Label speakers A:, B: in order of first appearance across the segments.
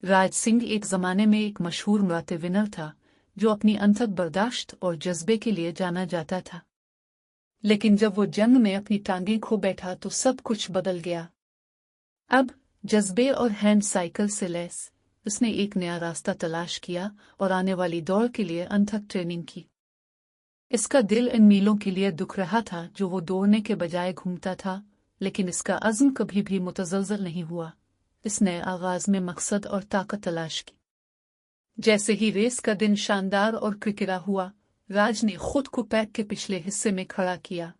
A: राज सिंह एक ज़माने में एक मशहूर मुराते विनर था जो अपनी अनथक बर्दाश्त और जज्बे के लिए जाना जाता था। लेकिन जब वो जंग में अपनी टांगें खो बैठा तो सब कुछ बदल गया। अब जज्बे और हैंड साइकिल से लैस उसने एक नया रास्ता तलाश किया और आने वाली दौड़ के लिए अनथक ट्रेनिंग की। इसका दिल इन मीलों के लिए दुख रहा था जो वो दौड़ने के बजाय घूमता था, लेकिन इसका अज़्म कभी भी मुतज़लज़ल नहीं हुआ। इसने आगाज में मकसद और ताकत तलाश की। जैसे ही रेस का दिन शानदार और क्रिकिरा हुआ, राज ने खुद को पैक के पिछले हिस्से में खड़ा किया।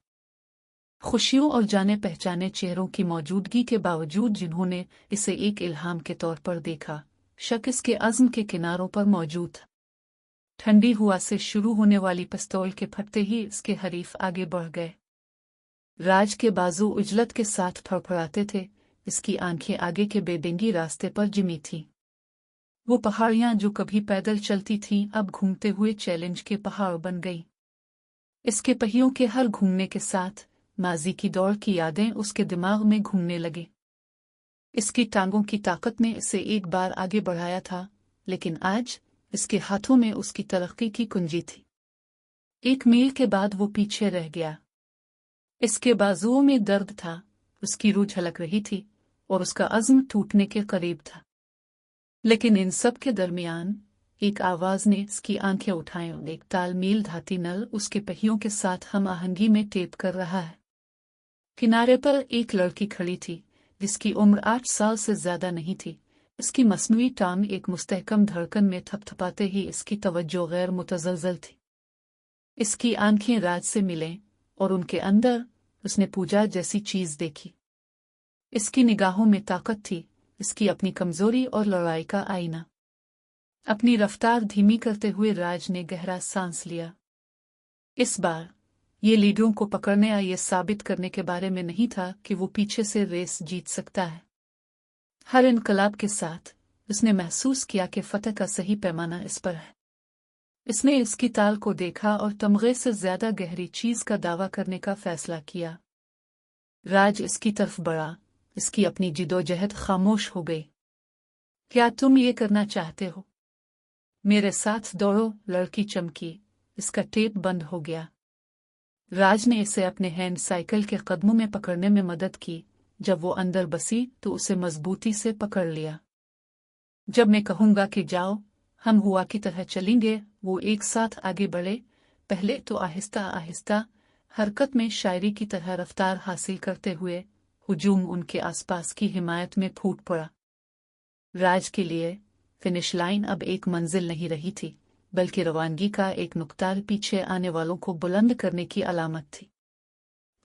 A: खुशियों और जाने पहचाने चेहरों की मौजूदगी के बावजूद जिन्होंने इसे एक इल्हाम के तौर पर देखा, शक इसके अज़्म के किनारों पर मौजूद था। ठंडी हवा से शुरू होने वाली पिस्तौल के फटते ही इसके हरीफ आगे बढ़ गए। राज के बाजू उजलत के साथ फड़फड़ाते थे, इसकी आंखें आगे के बेढंगी रास्ते पर जिमी थीं। वो पहाड़ियां जो कभी पैदल चलती थीं अब घूमते हुए चैलेंज के पहाड़ बन गई। इसके पहियों के हर घूमने के साथ माजी की दौड़ की यादें उसके दिमाग में घूमने लगे। इसकी टांगों की ताकत ने इसे एक बार आगे बढ़ाया था, लेकिन आज इसके हाथों में उसकी तरक्की की कुंजी थी। एक मील के बाद वो पीछे रह गया। इसके बाजुओं में दर्द था, उसकी रूह झलक रही थी और उसका अज़्म टूटने के करीब था। लेकिन इन सब के दरमियान एक आवाज ने इसकी आंखें उठाई और एक तालमील धाती नल उसके पहियों के साथ हम आहंगी में टेप कर रहा है। किनारे पर एक लड़की खड़ी थी जिसकी उम्र 8 साल से ज्यादा नहीं थी। इसकी मस्नूई टांग एक मुस्तहकम धड़कन में थपथपाते ही इसकी तवज्जो गैर मुतज़लज़ल थी। इसकी आंखें राज से मिलें और उनके अंदर उसने पूजा जैसी चीज देखी। इसकी निगाहों में ताकत थी, इसकी अपनी कमजोरी और लड़ाई का आईना। अपनी रफ्तार धीमी करते हुए राज ने गहरा सांस लिया। इस बार ये लीडरों को पकड़ने या ये साबित करने के बारे में नहीं था कि वो पीछे से रेस जीत सकता है। हर इनकलाब के साथ उसने महसूस किया कि फतह का सही पैमाना इस पर है। इसने इसकी ताल को देखा और तमगे से ज्यादा गहरी चीज का दावा करने का फैसला किया। राज इसकी तरफ बढ़ा, इसकी अपनी जिदोजहद खामोश हो गई। क्या तुम ये करना चाहते हो? मेरे साथ दौड़ो, लड़की चमकी। इसका टेप बंद हो गया। राज ने इसे अपने हैंड साइकिल के कदमों में पकड़ने में मदद की। जब वो अंदर बसी तो उसे मजबूती से पकड़ लिया। जब मैं कहूंगा कि जाओ, हम हुआ की तरह चलेंगे। वो एक साथ आगे बढ़े, पहले तो आहिस्ता आहिस्ता, हरकत में शायरी की तरह रफ्तार हासिल करते हुए। हुजूम उनके आसपास की हिमायत में फूट पड़ा। राज के लिए फिनिश लाइन अब एक मंजिल नहीं रही थी, बल्कि रवानगी का एक नुक्ता पीछे आने वालों को बुलंद करने की अलामत थी।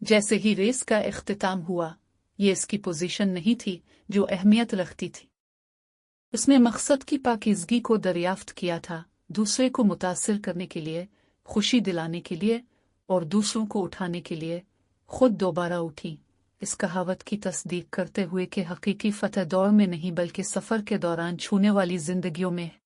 A: जैसे ही रेस का इख्तिताम हुआ, ये इसकी पोजीशन नहीं थी जो अहमियत रखती थी। उसने मकसद की पाकीज़गी को दरियाफ्त किया था, दूसरे को मुतासिर करने के लिए, खुशी दिलाने के लिए और दूसरों को उठाने के लिए खुद दोबारा उठी। इस कहावत की तस्दीक करते हुए कि हकीकी फतह दौड़ में नहीं बल्कि सफ़र के दौरान छूने वाली जिंदगियों में है।